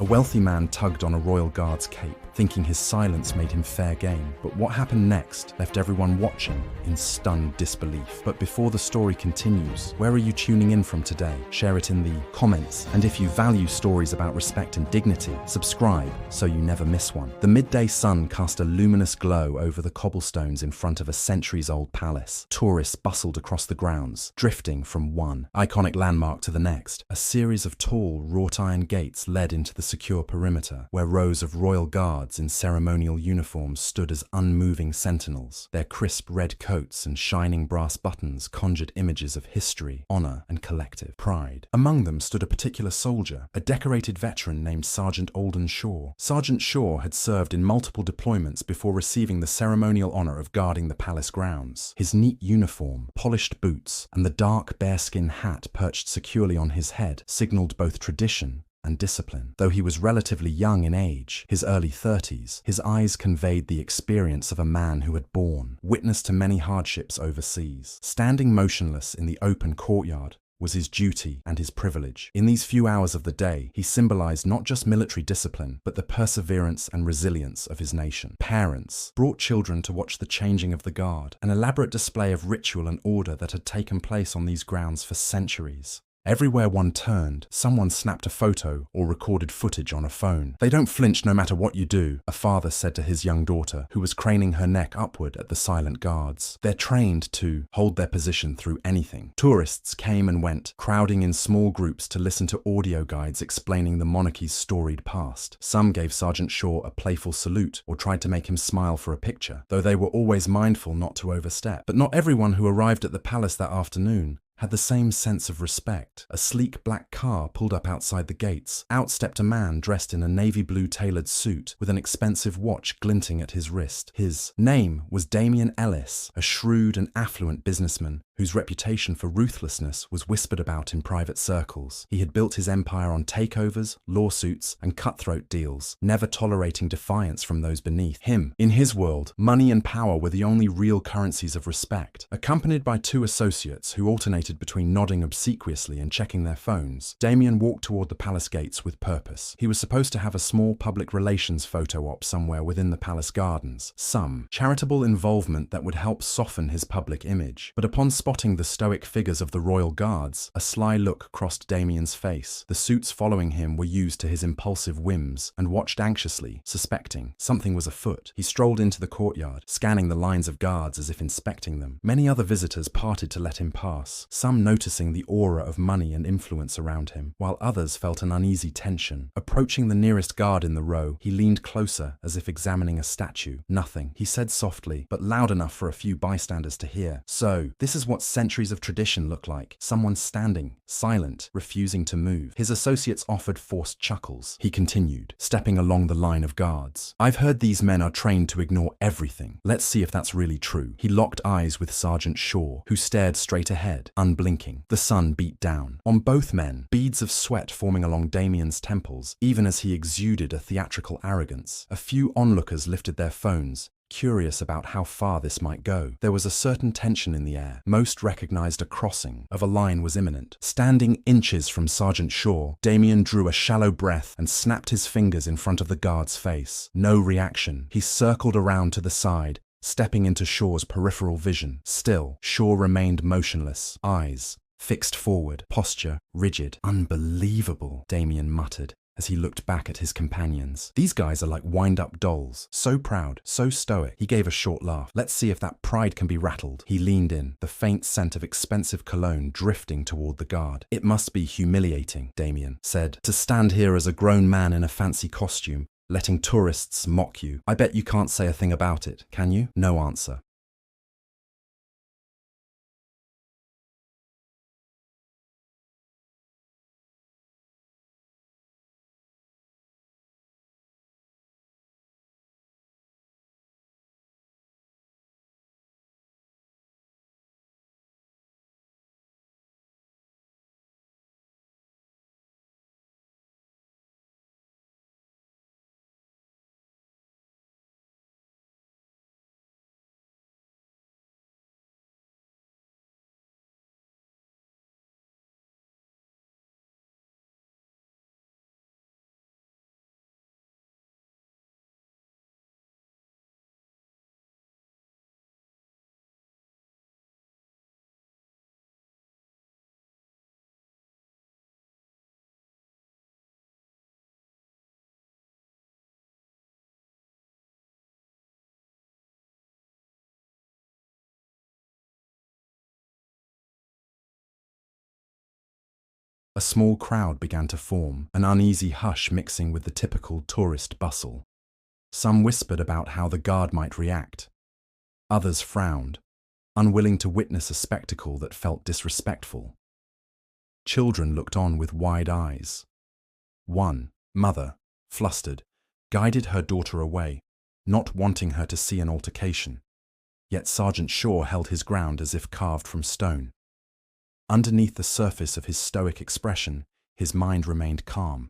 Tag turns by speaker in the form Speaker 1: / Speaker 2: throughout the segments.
Speaker 1: A wealthy man tugged on a royal guard's cape, thinking his silence made him fair game. But what happened next left everyone watching in stunned disbelief. But before the story continues, where are you tuning in from today? Share it in the comments. And if you value stories about respect and dignity, subscribe so you never miss one. The midday sun cast a luminous glow over the cobblestones in front of a centuries-old palace. Tourists bustled across the grounds, drifting from one iconic landmark to the next. A series of tall, wrought-iron gates led into the secure perimeter, where rows of royal guards in ceremonial uniforms stood as unmoving sentinels. Their crisp red coats and shining brass buttons conjured images of history, honor, and collective pride. Among them stood a particular soldier, a decorated veteran named Sergeant Alden Shaw. Sergeant Shaw had served in multiple deployments before receiving the ceremonial honor of guarding the palace grounds. His neat uniform, polished boots, and the dark bearskin hat perched securely on his head signaled both tradition and discipline. Though he was relatively young in age, his early 30s, his eyes conveyed the experience of a man who had borne witness to many hardships overseas. Standing motionless in the open courtyard was his duty and his privilege. In these few hours of the day, he symbolized not just military discipline, but the perseverance and resilience of his nation. Parents brought children to watch the changing of the guard, an elaborate display of ritual and order that had taken place on these grounds for centuries. Everywhere one turned, someone snapped a photo or recorded footage on a phone. "They don't flinch no matter what you do," a father said to his young daughter, who was craning her neck upward at the silent guards. "They're trained to hold their position through anything." Tourists came and went, crowding in small groups to listen to audio guides explaining the monarchy's storied past. Some gave Sergeant Shaw a playful salute or tried to make him smile for a picture, though they were always mindful not to overstep. But not everyone who arrived at the palace that afternoon had the same sense of respect. A sleek black car pulled up outside the gates. Out stepped a man dressed in a navy blue tailored suit with an expensive watch glinting at his wrist. His name was Damien Ellis, a shrewd and affluent businessman whose reputation for ruthlessness was whispered about in private circles. He had built his empire on takeovers, lawsuits, and cutthroat deals, never tolerating defiance from those beneath him. In his world, money and power were the only real currencies of respect. Accompanied by two associates who alternated between nodding obsequiously and checking their phones, Damien walked toward the palace gates with purpose. He was supposed to have a small public relations photo op somewhere within the palace gardens, some charitable involvement that would help soften his public image. But upon spotting the stoic figures of the royal guards, a sly look crossed Damien's face. The suits following him were used to his impulsive whims and watched anxiously, suspecting something was afoot. He strolled into the courtyard, scanning the lines of guards as if inspecting them. Many other visitors parted to let him pass, some noticing the aura of money and influence around him, while others felt an uneasy tension. Approaching the nearest guard in the row, he leaned closer as if examining a statue. "Nothing," he said softly, but loud enough for a few bystanders to hear. "So, this is what centuries of tradition look like. Someone standing, silent, refusing to move." His associates offered forced chuckles. He continued, stepping along the line of guards. "I've heard these men are trained to ignore everything. Let's see if that's really true." He locked eyes with Sergeant Shaw, who stared straight ahead, unblinking. The sun beat down on both men, beads of sweat forming along Damien's temples, even as he exuded a theatrical arrogance. A few onlookers lifted their phones, curious about how far this might go. There was a certain tension in the air. Most recognized a crossing of a line was imminent. Standing inches from Sergeant Shaw, Damien drew a shallow breath and snapped his fingers in front of the guard's face. No reaction. He circled around to the side, stepping into Shaw's peripheral vision. Still, Shaw remained motionless, eyes fixed forward, posture rigid. "Unbelievable," Damien muttered as he looked back at his companions. "These guys are like wind-up dolls. So proud, so stoic." He gave a short laugh. "Let's see if that pride can be rattled." He leaned in, the faint scent of expensive cologne drifting toward the guard. "It must be humiliating," Damien said, "to stand here as a grown man in a fancy costume, letting tourists mock you. I bet you can't say a thing about it, can you?" No answer. A small crowd began to form, an uneasy hush mixing with the typical tourist bustle. Some whispered about how the guard might react. Others frowned, unwilling to witness a spectacle that felt disrespectful. Children looked on with wide eyes. One mother, flustered, guided her daughter away, not wanting her to see an altercation. Yet Sergeant Shaw held his ground as if carved from stone. Underneath the surface of his stoic expression, his mind remained calm.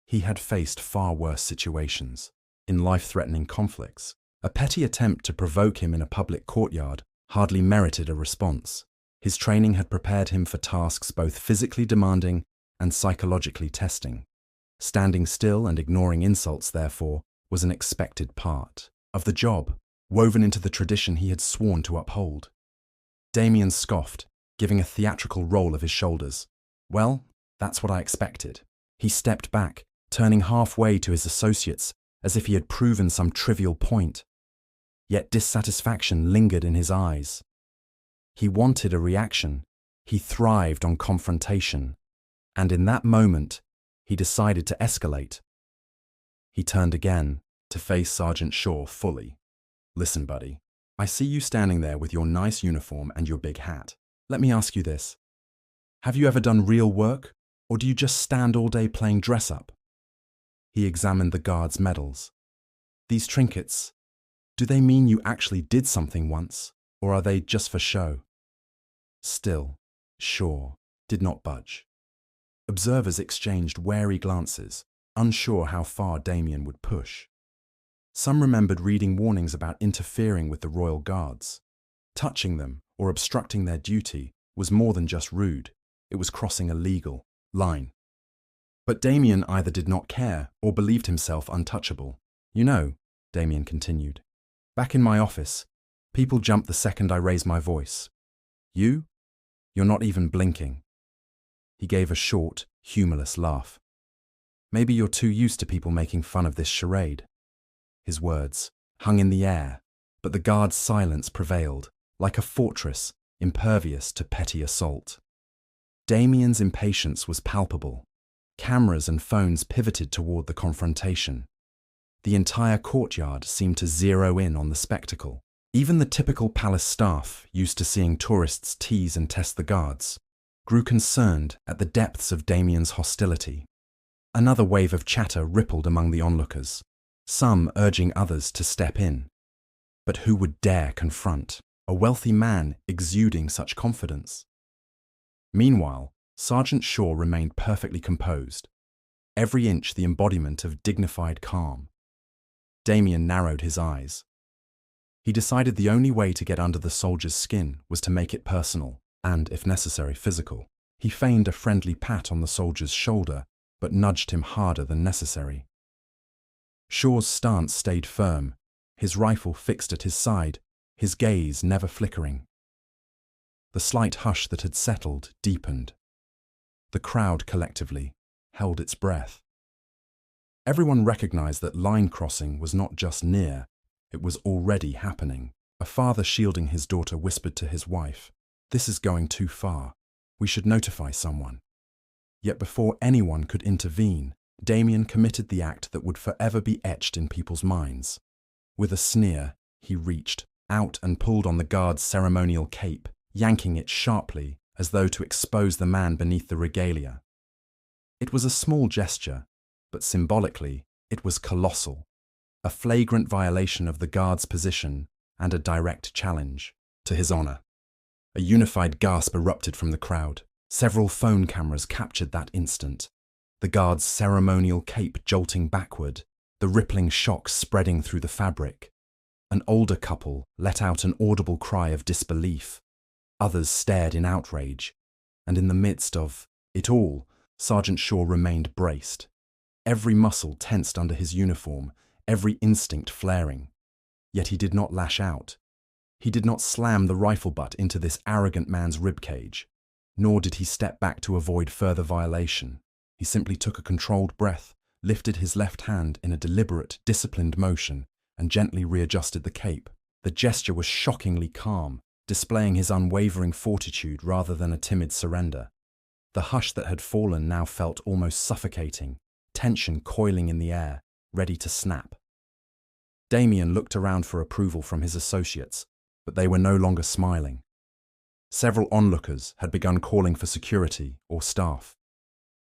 Speaker 1: He had faced far worse situations. In life-threatening conflicts, a petty attempt to provoke him in a public courtyard hardly merited a response. His training had prepared him for tasks both physically demanding and psychologically testing. Standing still and ignoring insults, therefore, was an expected part of the job, woven into the tradition he had sworn to uphold. Damien scoffed, giving a theatrical roll of his shoulders. Well, that's what I expected. He stepped back, turning halfway to his associates as if he had proven some trivial point. Yet dissatisfaction lingered in his eyes. He wanted a reaction. He thrived on confrontation. And in that moment, he decided to escalate. He turned again to face Sergeant Shaw fully. Listen, buddy, I see you standing there with your nice uniform and your big hat. Let me ask you this. Have you ever done real work, or do you just stand all day playing dress-up? He examined the guard's medals. These trinkets, do they mean you actually did something once, or are they just for show? Still, Shaw did not budge. Observers exchanged wary glances, unsure how far Damien would push. Some remembered reading warnings about interfering with the royal guards. Touching them or obstructing their duty was more than just rude, it was crossing a legal line. But Damien either did not care or believed himself untouchable. You know, Damien continued, back in my office, people jump the second I raise my voice. You're not even blinking. He gave a short, humorless laugh. Maybe you're too used to people making fun of this charade. His words hung in the air, but the guard's silence prevailed, like a fortress impervious to petty assault. Damien's impatience was palpable. Cameras and phones pivoted toward the confrontation. The entire courtyard seemed to zero in on the spectacle. Even the typical palace staff, used to seeing tourists tease and test the guards, grew concerned at the depths of Damien's hostility. Another wave of chatter rippled among the onlookers, some urging others to step in. But who would dare confront a wealthy man exuding such confidence? Meanwhile, Sergeant Shaw remained perfectly composed, every inch the embodiment of dignified calm. Damien narrowed his eyes. He decided the only way to get under the soldier's skin was to make it personal and, if necessary, physical. He feigned a friendly pat on the soldier's shoulder, but nudged him harder than necessary. Shaw's stance stayed firm, his rifle fixed at his side, his gaze never flickering. The slight hush that had settled deepened. The crowd collectively held its breath. Everyone recognized that line crossing was not just near, it was already happening. A father shielding his daughter whispered to his wife, "This is going too far. We should notify someone." Yet before anyone could intervene, Damien committed the act that would forever be etched in people's minds. With a sneer, he reached out and pulled on the guard's ceremonial cape, yanking it sharply as though to expose the man beneath the regalia. It was a small gesture, but symbolically, it was colossal. A flagrant violation of the guard's position and a direct challenge to his honor. A unified gasp erupted from the crowd. Several phone cameras captured that instant. The guard's ceremonial cape jolting backward, the rippling shock spreading through the fabric. An older couple let out an audible cry of disbelief. Others stared in outrage. And in the midst of it all, Sergeant Shaw remained braced. Every muscle tensed under his uniform, every instinct flaring. Yet he did not lash out. He did not slam the rifle butt into this arrogant man's ribcage, nor did he step back to avoid further violation. He simply took a controlled breath, lifted his left hand in a deliberate, disciplined motion, and gently readjusted the cape. The gesture was shockingly calm, displaying his unwavering fortitude rather than a timid surrender. The hush that had fallen now felt almost suffocating, tension coiling in the air, ready to snap. Damien looked around for approval from his associates, but they were no longer smiling. Several onlookers had begun calling for security or staff.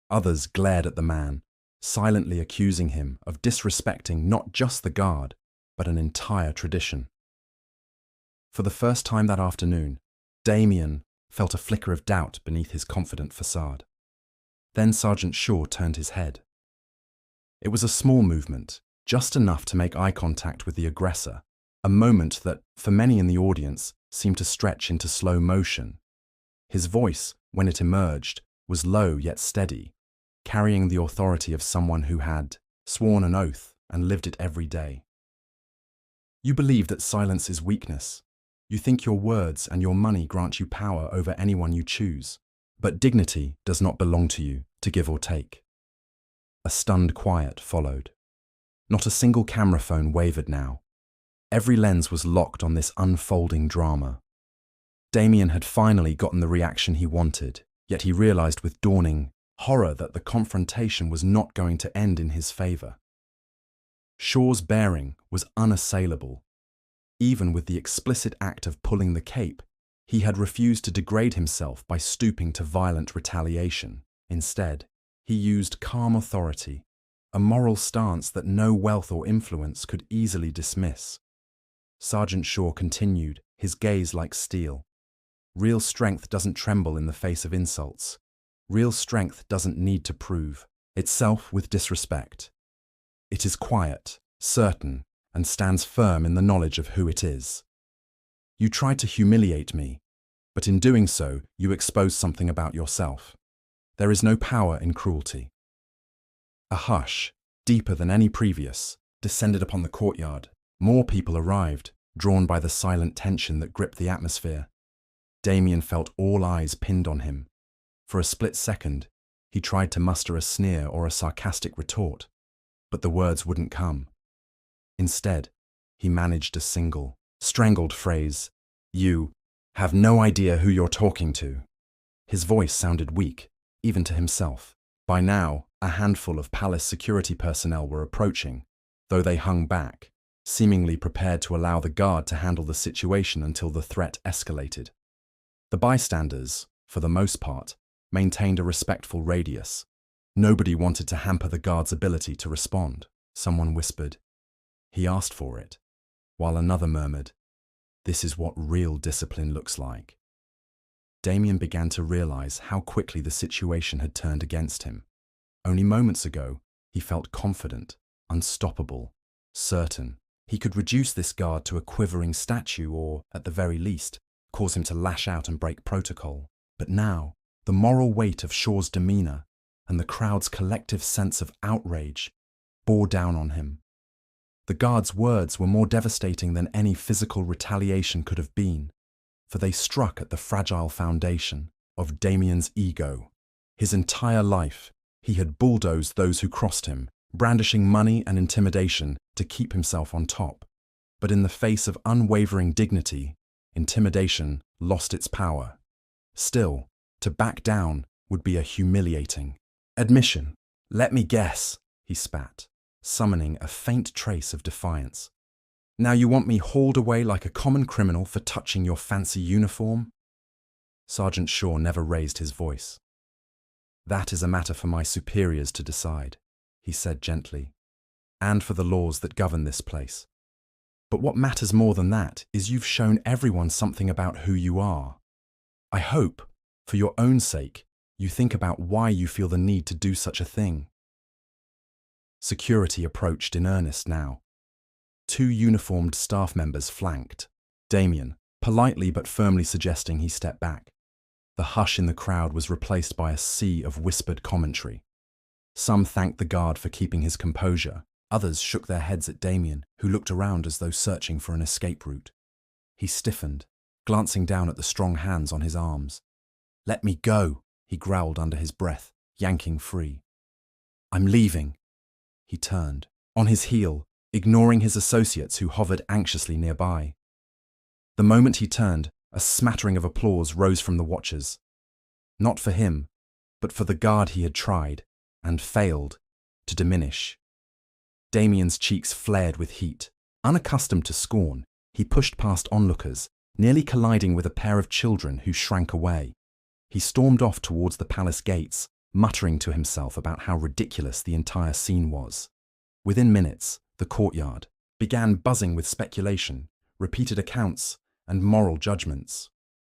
Speaker 1: Others glared at the man, silently accusing him of disrespecting not just the guard, but an entire tradition. For the first time that afternoon, Damien felt a flicker of doubt beneath his confident facade. Then Sergeant Shaw turned his head. It was a small movement, just enough to make eye contact with the aggressor, a moment that, for many in the audience, seemed to stretch into slow motion. His voice, when it emerged, was low yet steady, carrying the authority of someone who had sworn an oath and lived it every day. You believe that silence is weakness. You think your words and your money grant you power over anyone you choose, but dignity does not belong to you to give or take. A stunned quiet followed. Not a single camera phone wavered now. Every lens was locked on this unfolding drama. Damien had finally gotten the reaction he wanted, yet he realized with dawning horror that the confrontation was not going to end in his favor. Shaw's bearing was unassailable. Even with the explicit act of pulling the cape, he had refused to degrade himself by stooping to violent retaliation. Instead, he used calm authority, a moral stance that no wealth or influence could easily dismiss. Sergeant Shaw continued, his gaze like steel. Real strength doesn't tremble in the face of insults. Real strength doesn't need to prove itself with disrespect. It is quiet, certain, and stands firm in the knowledge of who it is. You tried to humiliate me, but in doing so, you exposed something about yourself. There is no power in cruelty. A hush, deeper than any previous, descended upon the courtyard. More people arrived, drawn by the silent tension that gripped the atmosphere. Damien felt all eyes pinned on him. For a split second, he tried to muster a sneer or a sarcastic retort, but the words wouldn't come. Instead, he managed a single, strangled phrase, "You have no idea who you're talking to." His voice sounded weak, even to himself. By now, a handful of palace security personnel were approaching, though they hung back, seemingly prepared to allow the guard to handle the situation until the threat escalated. The bystanders, for the most part, maintained a respectful radius. Nobody wanted to hamper the guard's ability to respond. Someone whispered, "He asked for it," while another murmured, "This is what real discipline looks like." Damien began to realize how quickly the situation had turned against him. Only moments ago, he felt confident, unstoppable, certain. He could reduce this guard to a quivering statue or, at the very least, cause him to lash out and break protocol. But now, the moral weight of Shaw's demeanor and the crowd's collective sense of outrage bore down on him. The guard's words were more devastating than any physical retaliation could have been, for they struck at the fragile foundation of Damien's ego. His entire life, he had bulldozed those who crossed him, brandishing money and intimidation to keep himself on top. But in the face of unwavering dignity, intimidation lost its power. Still, to back down would be a humiliating admission. "Let me guess," he spat, summoning a faint trace of defiance. "Now you want me hauled away like a common criminal for touching your fancy uniform?" Sergeant Shaw never raised his voice. "That is a matter for my superiors to decide," he said gently, "and for the laws that govern this place. But what matters more than that is you've shown everyone something about who you are. I hope, for your own sake, you think about why you feel the need to do such a thing." Security approached in earnest now. 2 uniformed staff members flanked, Damien politely but firmly suggesting he step back. The hush in the crowd was replaced by a sea of whispered commentary. Some thanked the guard for keeping his composure. Others shook their heads at Damien, who looked around as though searching for an escape route. He stiffened, glancing down at the strong hands on his arms. "Let me go," he growled under his breath, yanking free. "I'm leaving." He turned, on his heel, ignoring his associates who hovered anxiously nearby. The moment he turned, a smattering of applause rose from the watchers. Not for him, but for the guard he had tried, and failed, to diminish. Damien's cheeks flared with heat. Unaccustomed to scorn, he pushed past onlookers, nearly colliding with a pair of children who shrank away. He stormed off towards the palace gates, muttering to himself about how ridiculous the entire scene was. Within minutes, the courtyard began buzzing with speculation, repeated accounts, and moral judgments.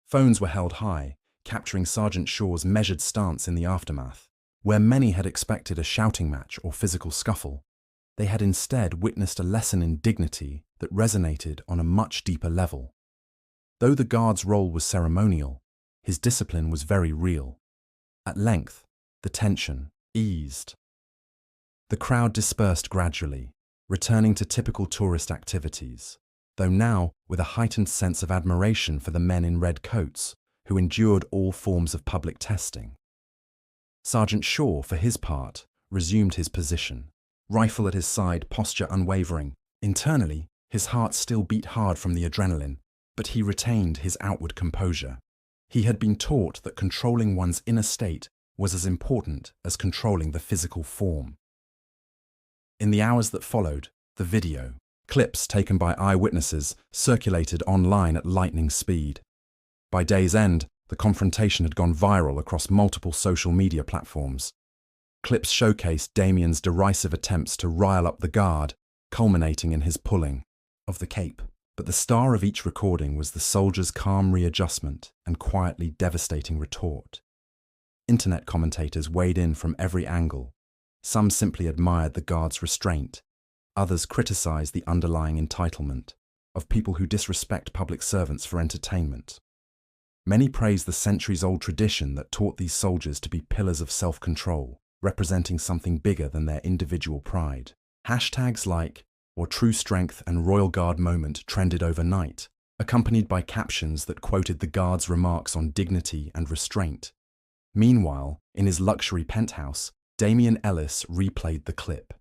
Speaker 1: Phones were held high, capturing Sergeant Shaw's measured stance in the aftermath. Where many had expected a shouting match or physical scuffle, they had instead witnessed a lesson in dignity that resonated on a much deeper level. Though the guard's role was ceremonial, his discipline was very real. At length, the tension eased. The crowd dispersed gradually, returning to typical tourist activities, though now with a heightened sense of admiration for the men in red coats who endured all forms of public testing. Sergeant Shaw, for his part, resumed his position, rifle at his side, posture unwavering. Internally, his heart still beat hard from the adrenaline, but he retained his outward composure. He had been taught that controlling one's inner state was as important as controlling the physical form. In the hours that followed, the video, clips taken by eyewitnesses, circulated online at lightning speed. By day's end, the confrontation had gone viral across multiple social media platforms. Clips showcased Damien's derisive attempts to rile up the guard, culminating in his pulling of the cape. But the star of each recording was the soldier's calm readjustment and quietly devastating retort. Internet commentators weighed in from every angle. Some simply admired the guard's restraint. Others criticized the underlying entitlement of people who disrespect public servants for entertainment. Many praised the centuries-old tradition that taught these soldiers to be pillars of self-control, representing something bigger than their individual pride. Hashtags like "or true strength" and "Royal Guard moment" trended overnight, accompanied by captions that quoted the guard's remarks on dignity and restraint. Meanwhile, in his luxury penthouse, Damien Ellis replayed the clip.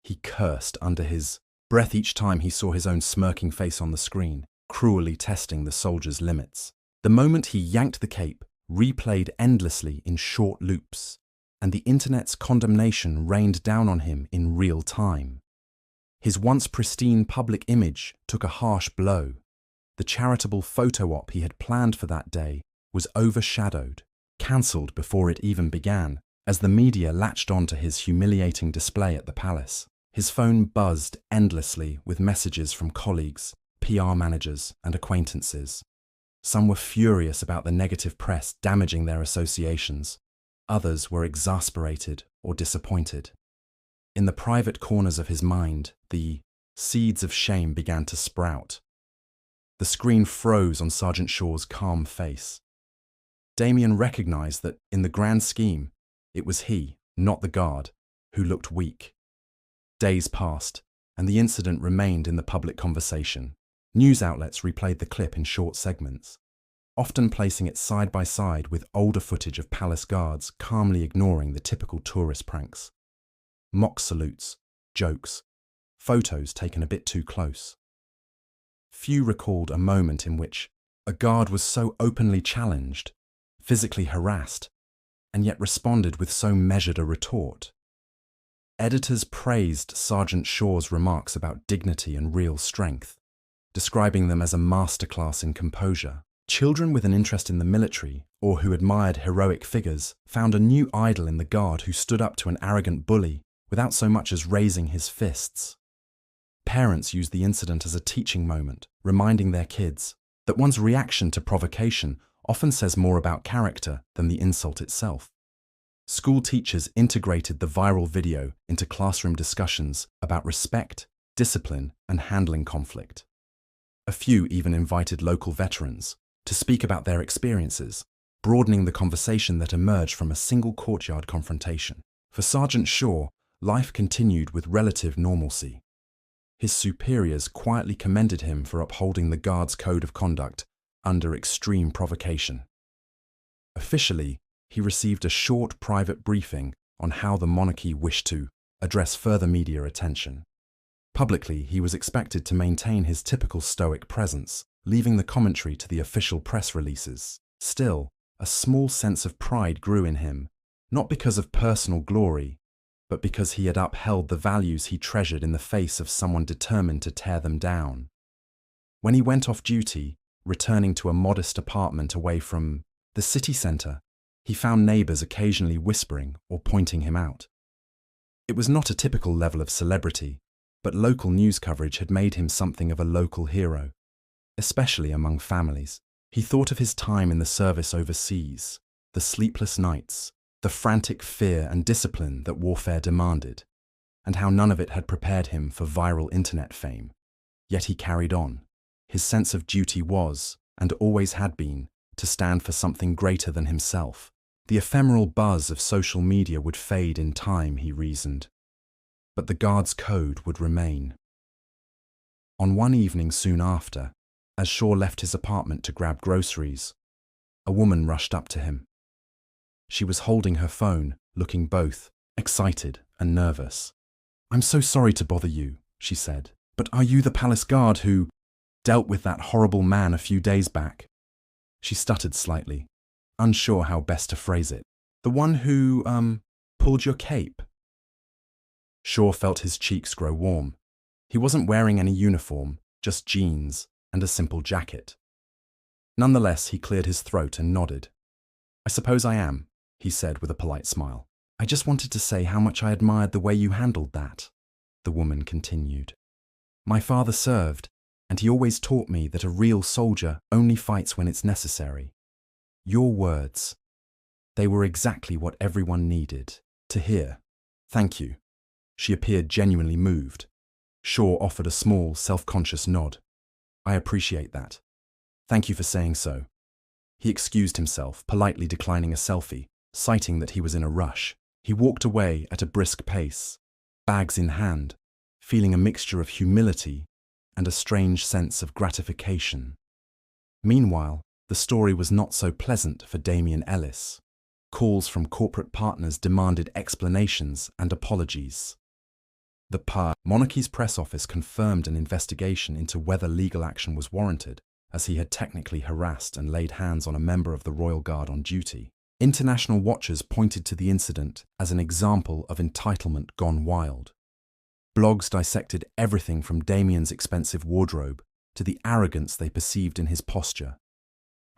Speaker 1: He cursed under his breath each time he saw his own smirking face on the screen, cruelly testing the soldier's limits. The moment he yanked the cape replayed endlessly in short loops, and the internet's condemnation rained down on him in real time. His once pristine public image took a harsh blow. The charitable photo op he had planned for that day was overshadowed, cancelled before it even began, as the media latched on to his humiliating display at the palace. His phone buzzed endlessly with messages from colleagues, PR managers, and acquaintances. Some were furious about the negative press damaging their associations. Others were exasperated or disappointed. In the private corners of his mind, the seeds of shame began to sprout. The screen froze on Sergeant Shaw's calm face. Damien recognized that, in the grand scheme, it was he, not the guard, who looked weak. Days passed, and the incident remained in the public conversation. News outlets replayed the clip in short segments, often placing it side by side with older footage of palace guards calmly ignoring the typical tourist pranks. Mock salutes, jokes, photos taken a bit too close. Few recalled a moment in which a guard was so openly challenged, physically harassed, and yet responded with so measured a retort. Editors praised Sergeant Shaw's remarks about dignity and real strength, describing them as a masterclass in composure. Children with an interest in the military, or who admired heroic figures, found a new idol in the guard who stood up to an arrogant bully without so much as raising his fists. Parents used the incident as a teaching moment, reminding their kids that one's reaction to provocation often says more about character than the insult itself. School teachers integrated the viral video into classroom discussions about respect, discipline, and handling conflict. A few even invited local veterans to speak about their experiences, broadening the conversation that emerged from a single courtyard confrontation. For Sergeant Shaw, life continued with relative normalcy. His superiors quietly commended him for upholding the guard's code of conduct under extreme provocation. Officially, he received a short private briefing on how the monarchy wished to address further media attention. Publicly, he was expected to maintain his typical stoic presence, leaving the commentary to the official press releases. Still, a small sense of pride grew in him, not because of personal glory, but because he had upheld the values he treasured in the face of someone determined to tear them down. When he went off duty, returning to a modest apartment away from the city centre, he found neighbours occasionally whispering or pointing him out. It was not a typical level of celebrity, but local news coverage had made him something of a local hero, especially among families. He thought of his time in the service overseas, the sleepless nights, the frantic fear and discipline that warfare demanded, and how none of it had prepared him for viral internet fame. Yet he carried on. His sense of duty was, and always had been, to stand for something greater than himself. The ephemeral buzz of social media would fade in time, he reasoned, but the Guard's code would remain. On one evening soon after, as Shaw left his apartment to grab groceries, a woman rushed up to him. She was holding her phone, looking both excited and nervous. "I'm so sorry to bother you," she said, "but are you the palace guard who dealt with that horrible man a few days back?" She stuttered slightly, unsure how best to phrase it. "The one who, pulled your cape?" Shaw felt his cheeks grow warm. He wasn't wearing any uniform, just jeans and a simple jacket. Nonetheless, he cleared his throat and nodded. "I suppose I am," he said with a polite smile. "I just wanted to say how much I admired the way you handled that," the woman continued. "My father served, and he always taught me that a real soldier only fights when it's necessary. Your words, they were exactly what everyone needed to hear. Thank you." She appeared genuinely moved. Shaw offered a small, self-conscious nod. "I appreciate that. Thank you for saying so." He excused himself, politely declining a selfie, citing that he was in a rush. He walked away at a brisk pace, bags in hand, feeling a mixture of humility and a strange sense of gratification. Meanwhile, the story was not so pleasant for Damien Ellis. Calls from corporate partners demanded explanations and apologies. The Monarchy's press office confirmed an investigation into whether legal action was warranted, as he had technically harassed and laid hands on a member of the Royal Guard on duty. International watchers pointed to the incident as an example of entitlement gone wild. Blogs dissected everything from Damien's expensive wardrobe to the arrogance they perceived in his posture.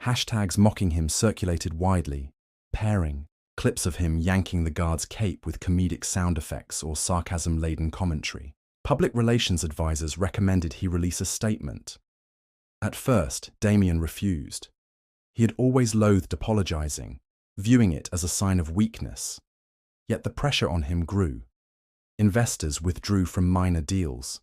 Speaker 1: Hashtags mocking him circulated widely, pairing clips of him yanking the guard's cape with comedic sound effects or sarcasm-laden commentary. Public relations advisors recommended he release a statement. At first, Damien refused. He had always loathed apologizing, viewing it as a sign of weakness. Yet the pressure on him grew. Investors withdrew from minor deals.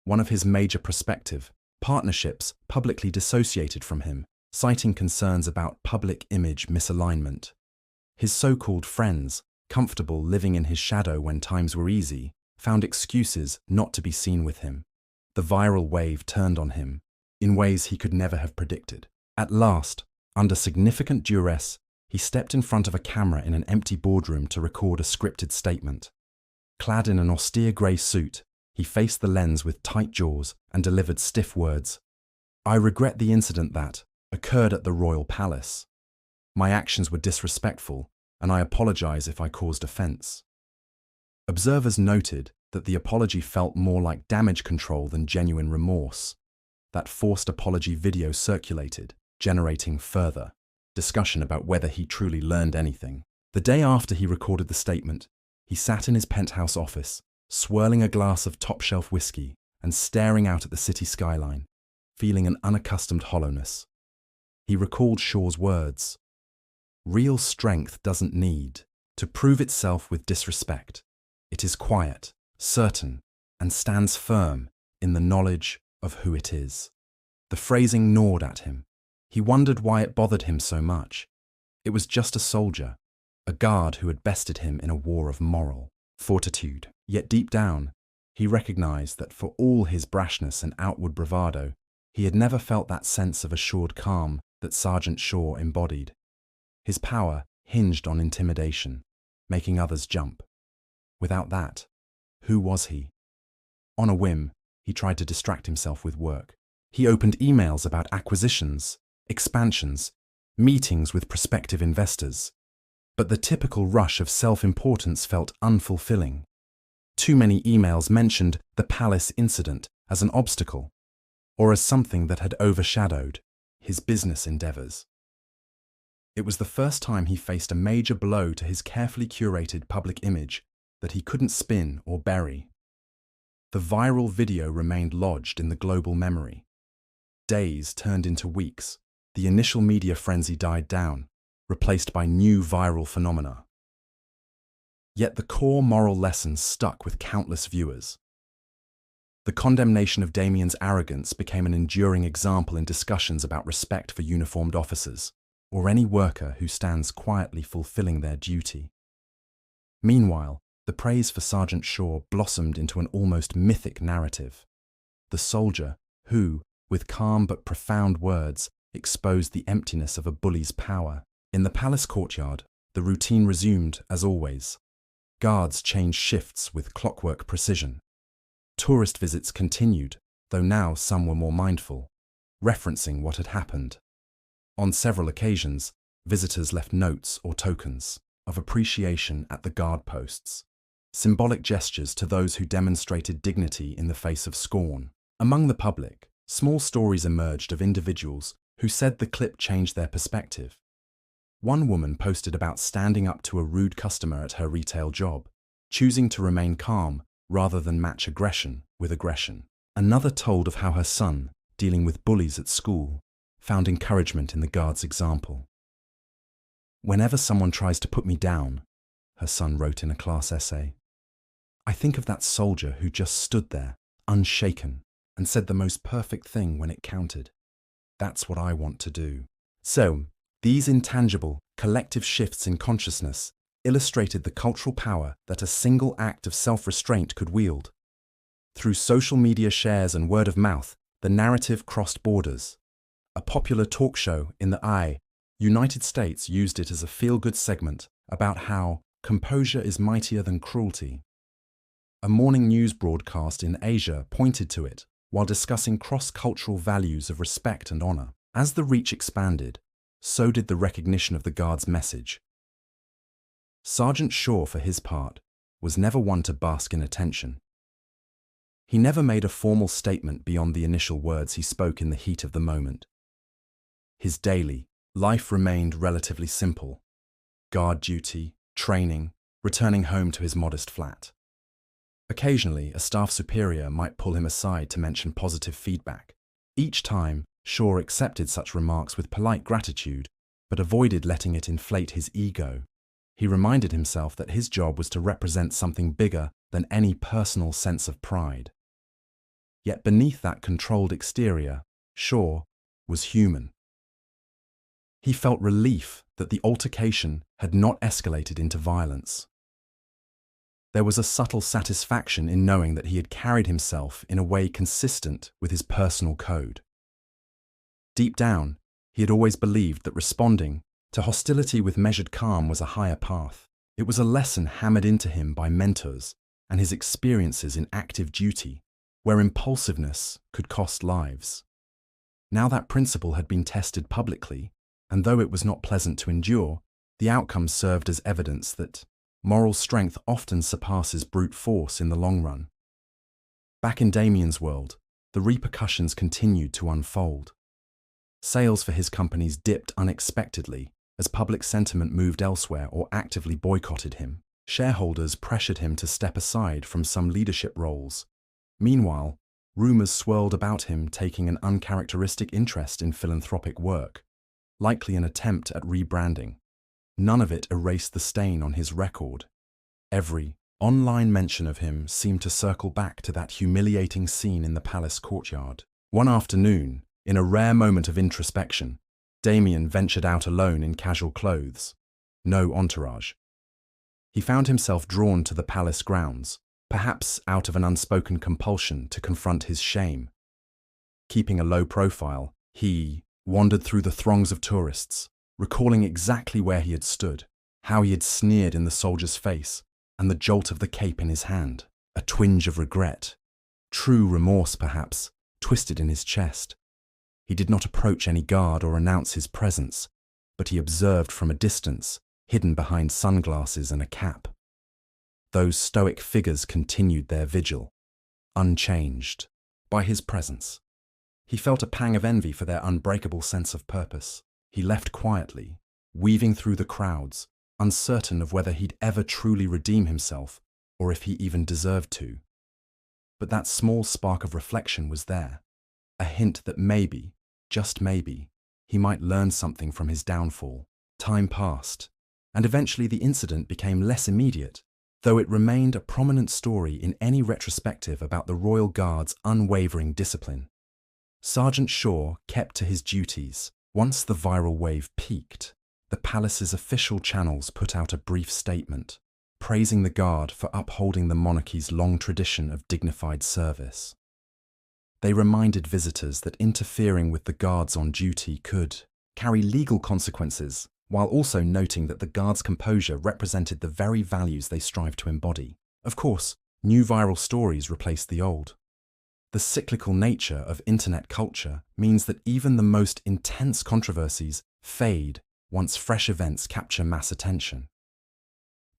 Speaker 1: One of his major prospective partnerships publicly dissociated from him, citing concerns about public image misalignment. His so-called friends, comfortable living in his shadow when times were easy, found excuses not to be seen with him. The viral wave turned on him in ways he could never have predicted. At last, under significant duress, he stepped in front of a camera in an empty boardroom to record a scripted statement. Clad in an austere grey suit, he faced the lens with tight jaws and delivered stiff words. "I regret the incident that occurred at the Royal Palace. My actions were disrespectful, and I apologize if I caused offense." Observers noted that the apology felt more like damage control than genuine remorse. That forced apology video circulated, generating further discussion about whether he truly learned anything. The day after he recorded the statement, he sat in his penthouse office, swirling a glass of top-shelf whiskey and staring out at the city skyline, feeling an unaccustomed hollowness. He recalled Shaw's words, "Real strength doesn't need to prove itself with disrespect. It is quiet, certain, and stands firm in the knowledge of who it is." The phrasing gnawed at him. He wondered why it bothered him so much. It was just a soldier, a guard who had bested him in a war of moral fortitude. Yet deep down, he recognized that for all his brashness and outward bravado, he had never felt that sense of assured calm that Sergeant Shaw embodied. His power hinged on intimidation, making others jump. Without that, who was he? On a whim, he tried to distract himself with work. He opened emails about acquisitions, expansions, meetings with prospective investors. But the typical rush of self-importance felt unfulfilling. Too many emails mentioned the palace incident as an obstacle, or as something that had overshadowed his business endeavors. It was the first time he faced a major blow to his carefully curated public image that he couldn't spin or bury. The viral video remained lodged in the global memory. Days turned into weeks. The initial media frenzy died down, replaced by new viral phenomena. Yet the core moral lessons stuck with countless viewers. The condemnation of Damien's arrogance became an enduring example in discussions about respect for uniformed officers, or any worker who stands quietly fulfilling their duty. Meanwhile, the praise for Sergeant Shaw blossomed into an almost mythic narrative. The soldier who, with calm but profound words, exposed the emptiness of a bully's power. In the palace courtyard, the routine resumed as always. Guards changed shifts with clockwork precision. Tourist visits continued, though now some were more mindful, referencing what had happened. On several occasions, visitors left notes or tokens of appreciation at the guard posts, symbolic gestures to those who demonstrated dignity in the face of scorn. Among the public, small stories emerged of individuals who said the clip changed their perspective. One woman posted about standing up to a rude customer at her retail job, choosing to remain calm rather than match aggression with aggression. Another told of how her son, dealing with bullies at school, found encouragement in the guard's example. "Whenever someone tries to put me down," her son wrote in a class essay, "I think of that soldier who just stood there, unshaken, and said the most perfect thing when it counted. That's what I want to do." So, these intangible, collective shifts in consciousness illustrated the cultural power that a single act of self-restraint could wield. Through social media shares and word of mouth, the narrative crossed borders. A popular talk show in the United States used it as a feel-good segment about how composure is mightier than cruelty. A morning news broadcast in Asia pointed to it while discussing cross-cultural values of respect and honor. As the reach expanded, so did the recognition of the guard's message. Sergeant Shaw, for his part, was never one to bask in attention. He never made a formal statement beyond the initial words he spoke in the heat of the moment. His daily life remained relatively simple: guard duty, training, returning home to his modest flat. Occasionally, a staff superior might pull him aside to mention positive feedback. Each time, Shaw accepted such remarks with polite gratitude, but avoided letting it inflate his ego. He reminded himself that his job was to represent something bigger than any personal sense of pride. Yet beneath that controlled exterior, Shaw was human. He felt relief that the altercation had not escalated into violence. There was a subtle satisfaction in knowing that he had carried himself in a way consistent with his personal code. Deep down, he had always believed that responding to hostility with measured calm was a higher path. It was a lesson hammered into him by mentors and his experiences in active duty, where impulsiveness could cost lives. Now that principle had been tested publicly, and though it was not pleasant to endure, the outcome served as evidence that moral strength often surpasses brute force in the long run. Back in Damien's world, the repercussions continued to unfold. Sales for his companies dipped unexpectedly as public sentiment moved elsewhere or actively boycotted him. Shareholders pressured him to step aside from some leadership roles. Meanwhile, rumors swirled about him taking an uncharacteristic interest in philanthropic work, likely an attempt at rebranding. None of it erased the stain on his record. Every online mention of him seemed to circle back to that humiliating scene in the palace courtyard. One afternoon, in a rare moment of introspection, Damien ventured out alone in casual clothes. No entourage. He found himself drawn to the palace grounds, perhaps out of an unspoken compulsion to confront his shame. Keeping a low profile, he wandered through the throngs of tourists, recalling exactly where he had stood, how he had sneered in the soldier's face, and the jolt of the cape in his hand. A twinge of regret, true remorse perhaps, twisted in his chest. He did not approach any guard or announce his presence, but he observed from a distance hidden behind sunglasses and a cap. Those stoic figures continued their vigil, unchanged by his presence. He felt a pang of envy for their unbreakable sense of purpose. He left quietly, weaving through the crowds, uncertain of whether he'd ever truly redeem himself or if he even deserved to. But that small spark of reflection was there, a hint that maybe, just maybe, he might learn something from his downfall. Time passed, and eventually the incident became less immediate, though it remained a prominent story in any retrospective about the Royal Guard's unwavering discipline. Sergeant Shaw kept to his duties. Once the viral wave peaked, the palace's official channels put out a brief statement, praising the Guard for upholding the monarchy's long tradition of dignified service. They reminded visitors that interfering with the Guards on duty could carry legal consequences, while also noting that the Guards' composure represented the very values they strived to embody. Of course, new viral stories replaced the old. The cyclical nature of internet culture means that even the most intense controversies fade once fresh events capture mass attention.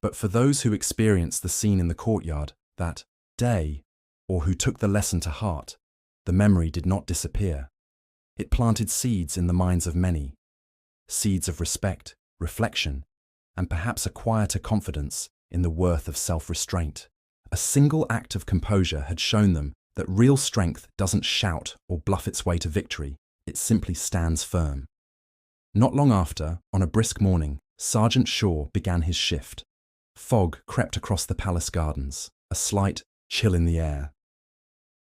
Speaker 1: But for those who experienced the scene in the courtyard that day, or who took the lesson to heart, the memory did not disappear. It planted seeds in the minds of many, seeds of respect, reflection, and perhaps a quieter confidence in the worth of self-restraint. A single act of composure had shown them that real strength doesn't shout or bluff its way to victory, it simply stands firm. Not long after, on a brisk morning, Sergeant Shaw began his shift. Fog crept across the palace gardens, a slight chill in the air.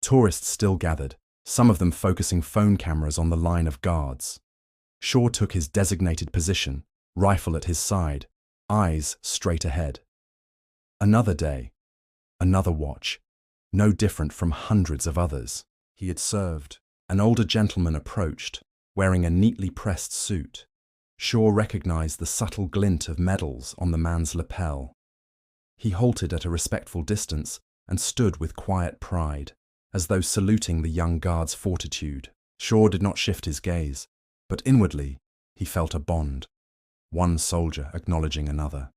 Speaker 1: Tourists still gathered, some of them focusing phone cameras on the line of guards. Shaw took his designated position, rifle at his side, eyes straight ahead. Another day, another watch, no different from hundreds of others he had served. An older gentleman approached, wearing a neatly pressed suit. Shaw recognized the subtle glint of medals on the man's lapel. He halted at a respectful distance and stood with quiet pride, as though saluting the young guard's fortitude. Shaw did not shift his gaze, but inwardly he felt a bond, one soldier acknowledging another.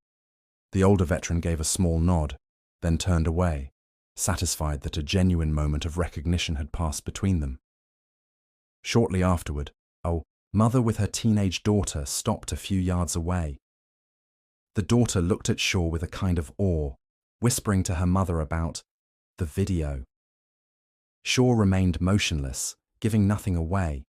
Speaker 1: The older veteran gave a small nod, then turned away, satisfied that a genuine moment of recognition had passed between them. Shortly afterward, a mother with her teenage daughter stopped a few yards away. The daughter looked at Shaw with a kind of awe, whispering to her mother about the video. Shaw remained motionless, giving nothing away,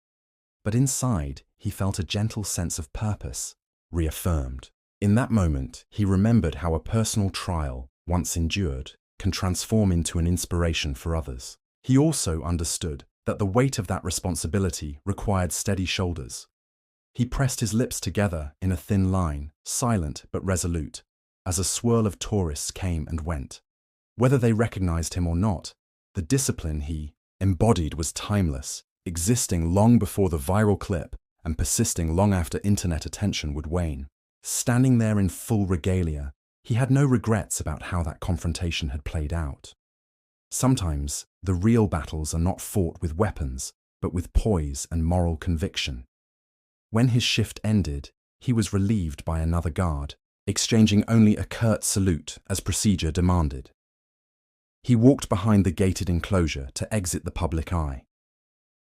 Speaker 1: but inside he felt a gentle sense of purpose, reaffirmed. In that moment, he remembered how a personal trial, once endured, can transform into an inspiration for others. He also understood that the weight of that responsibility required steady shoulders. He pressed his lips together in a thin line, silent but resolute, as a swirl of tourists came and went. Whether they recognized him or not, the discipline he embodied was timeless, existing long before the viral clip and persisting long after internet attention would wane. Standing there in full regalia, he had no regrets about how that confrontation had played out. Sometimes, the real battles are not fought with weapons, but with poise and moral conviction. When his shift ended, he was relieved by another guard, exchanging only a curt salute as procedure demanded. He walked behind the gated enclosure to exit the public eye.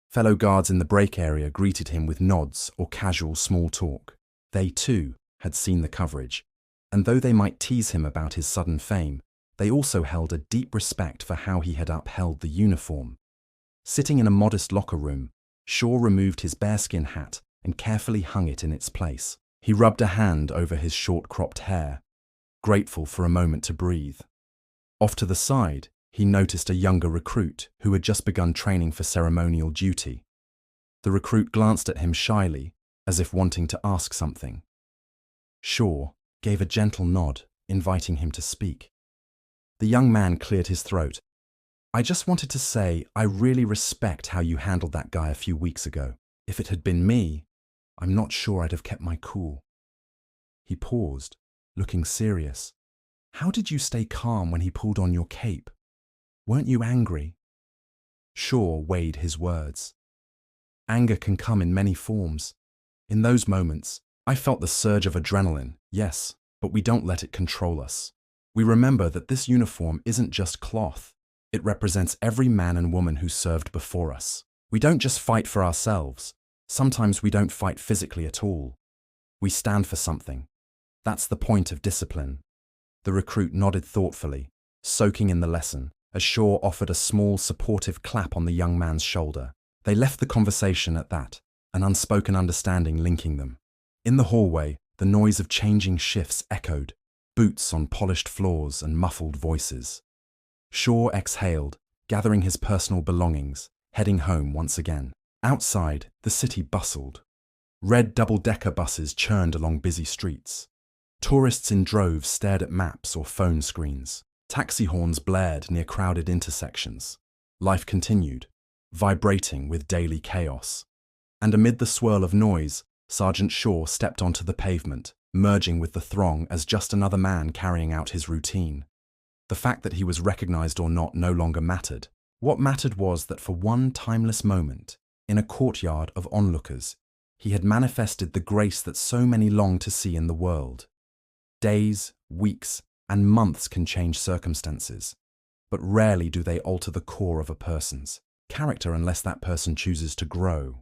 Speaker 1: Fellow guards in the break area greeted him with nods or casual small talk. They, too, had seen the coverage, and though they might tease him about his sudden fame, they also held a deep respect for how he had upheld the uniform. Sitting in a modest locker room, Shaw removed his bearskin hat and carefully hung it in its place. He rubbed a hand over his short-cropped hair, grateful for a moment to breathe. Off to the side, he noticed a younger recruit who had just begun training for ceremonial duty. The recruit glanced at him shyly, as if wanting to ask something. Shaw gave a gentle nod, inviting him to speak. The young man cleared his throat. "I just wanted to say I really respect how you handled that guy a few weeks ago. If it had been me, I'm not sure I'd have kept my cool." He paused, looking serious. "How did you stay calm when he pulled on your cape? Weren't you angry?" Shaw weighed his words. Anger can come in many forms. In those moments, I felt the surge of adrenaline, yes, but we don't let it control us. We remember that this uniform isn't just cloth. It represents every man and woman who served before us. We don't just fight for ourselves. Sometimes we don't fight physically at all. We stand for something. That's the point of discipline. The recruit nodded thoughtfully, soaking in the lesson, as Shaw offered a small, supportive clap on the young man's shoulder. They left the conversation at that, an unspoken understanding linking them. In the hallway, the noise of changing shifts echoed, boots on polished floors and muffled voices. Shaw exhaled, gathering his personal belongings, heading home once again. Outside, the city bustled. Red double-decker buses churned along busy streets. Tourists in droves stared at maps or phone screens. Taxi horns blared near crowded intersections. Life continued, vibrating with daily chaos. And amid the swirl of noise, Sergeant Shaw stepped onto the pavement, merging with the throng as just another man carrying out his routine. The fact that he was recognized or not no longer mattered. What mattered was that for one timeless moment, in a courtyard of onlookers, he had manifested the grace that so many long to see in the world. Days, weeks, and months can change circumstances, but rarely do they alter the core of a person's character unless that person chooses to grow.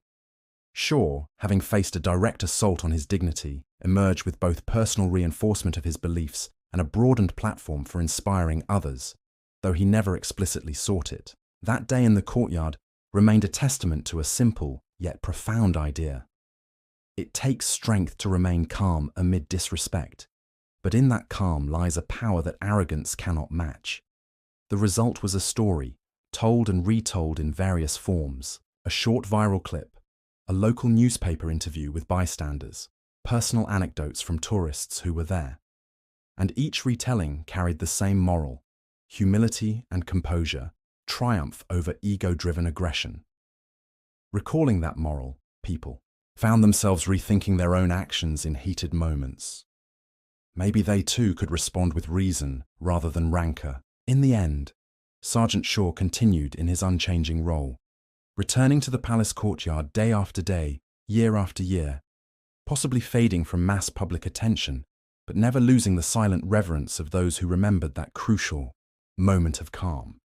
Speaker 1: Shaw, having faced a direct assault on his dignity, emerged with both personal reinforcement of his beliefs and a broadened platform for inspiring others, though he never explicitly sought it. That day in the courtyard remained a testament to a simple yet profound idea. It takes strength to remain calm amid disrespect, but in that calm lies a power that arrogance cannot match. The result was a story, told and retold in various forms, a short viral clip, a local newspaper interview with bystanders, personal anecdotes from tourists who were there. And each retelling carried the same moral: humility and composure, triumph over ego-driven aggression. Recalling that moral, people found themselves rethinking their own actions in heated moments. Maybe they too could respond with reason rather than rancor. In the end, Sergeant Shaw continued in his unchanging role, returning to the palace courtyard day after day, year after year, possibly fading from mass public attention, but never losing the silent reverence of those who remembered that crucial moment of calm.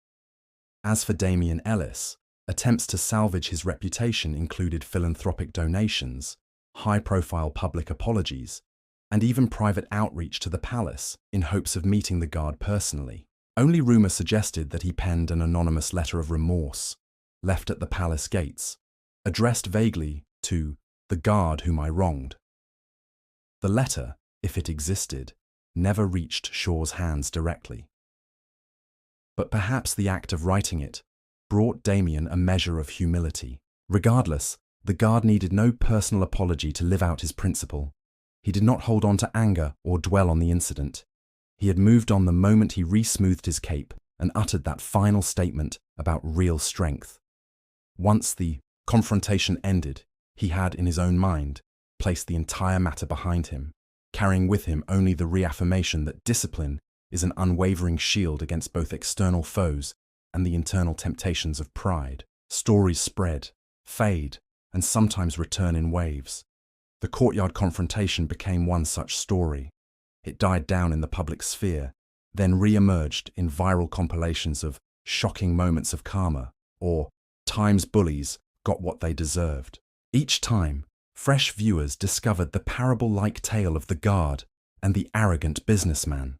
Speaker 1: As for Damien Ellis, attempts to salvage his reputation included philanthropic donations, high-profile public apologies, and even private outreach to the palace in hopes of meeting the guard personally. Only rumour suggested that he penned an anonymous letter of remorse, left at the palace gates, addressed vaguely to the guard whom I wronged. The letter, if it existed, never reached Shaw's hands directly. But perhaps the act of writing it brought Damien a measure of humility. Regardless, the guard needed no personal apology to live out his principle. He did not hold on to anger or dwell on the incident. He had moved on the moment he re-smoothed his cape and uttered that final statement about real strength. Once the confrontation ended, he had, in his own mind, placed the entire matter behind him, carrying with him only the reaffirmation that discipline is an unwavering shield against both external foes and the internal temptations of pride. Stories spread, fade, and sometimes return in waves. The courtyard confrontation became one such story. It died down in the public sphere, then re-emerged in viral compilations of shocking moments of karma, or Time's bullies got what they deserved. Each time, fresh viewers discovered the parable-like tale of the guard and the arrogant businessman.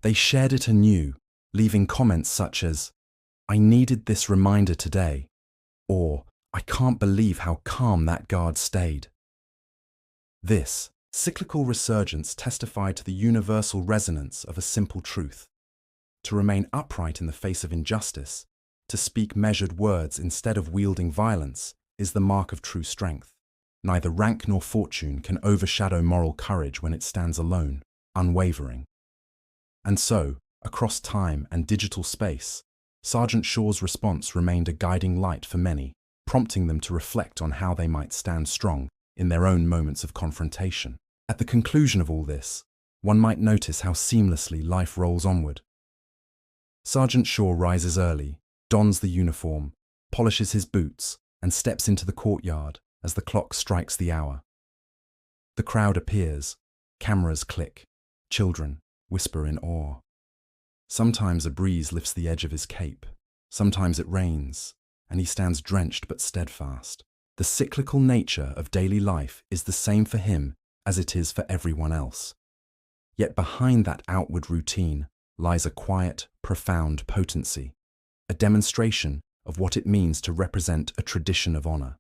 Speaker 1: They shared it anew, leaving comments such as, "I needed this reminder today," or "I can't believe how calm that guard stayed." This cyclical resurgence testified to the universal resonance of a simple truth. To remain upright in the face of injustice, to speak measured words instead of wielding violence, is the mark of true strength. Neither rank nor fortune can overshadow moral courage when it stands alone, unwavering. And so, across time and digital space, Sergeant Shaw's response remained a guiding light for many, prompting them to reflect on how they might stand strong in their own moments of confrontation. At the conclusion of all this, one might notice how seamlessly life rolls onward. Sergeant Shaw rises early, dons the uniform, polishes his boots, and steps into the courtyard as the clock strikes the hour. The crowd appears, cameras click, Children whisper in awe. Sometimes a breeze lifts the edge of his cape. Sometimes it rains, and he stands drenched but steadfast. The cyclical nature of daily life is the same for him as it is for everyone else. Yet behind that outward routine lies a quiet, profound potency, a demonstration of what it means to represent a tradition of honor.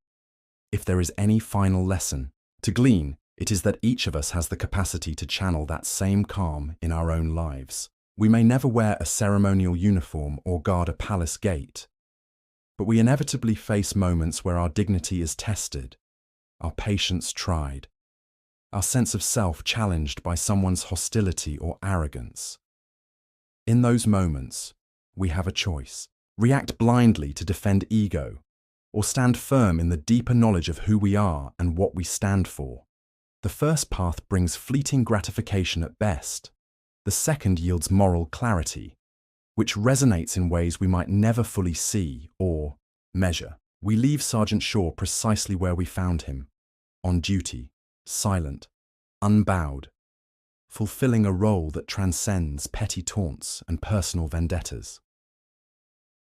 Speaker 1: If there is any final lesson to glean, it is that each of us has the capacity to channel that same calm in our own lives. We may never wear a ceremonial uniform or guard a palace gate, but we inevitably face moments where our dignity is tested, our patience tried, our sense of self challenged by someone's hostility or arrogance. In those moments, we have a choice: react blindly to defend ego, or stand firm in the deeper knowledge of who we are and what we stand for. The first path brings fleeting gratification at best. The second yields moral clarity, which resonates in ways we might never fully see or measure. We leave Sergeant Shaw precisely where we found him, on duty, silent, unbowed, fulfilling a role that transcends petty taunts and personal vendettas.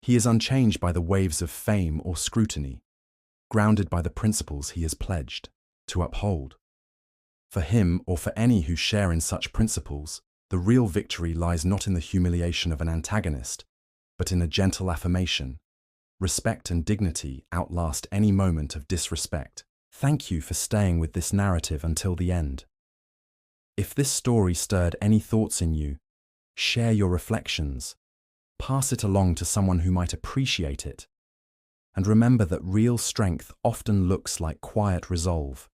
Speaker 1: He is unchanged by the waves of fame or scrutiny, grounded by the principles he has pledged to uphold. For him, or for any who share in such principles, the real victory lies not in the humiliation of an antagonist, but in a gentle affirmation. Respect and dignity outlast any moment of disrespect. Thank you for staying with this narrative until the end. If this story stirred any thoughts in you, share your reflections, pass it along to someone who might appreciate it, and remember that real strength often looks like quiet resolve.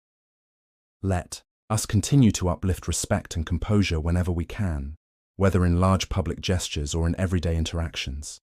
Speaker 1: Let us continue to uplift respect and composure whenever we can, whether in large public gestures or in everyday interactions.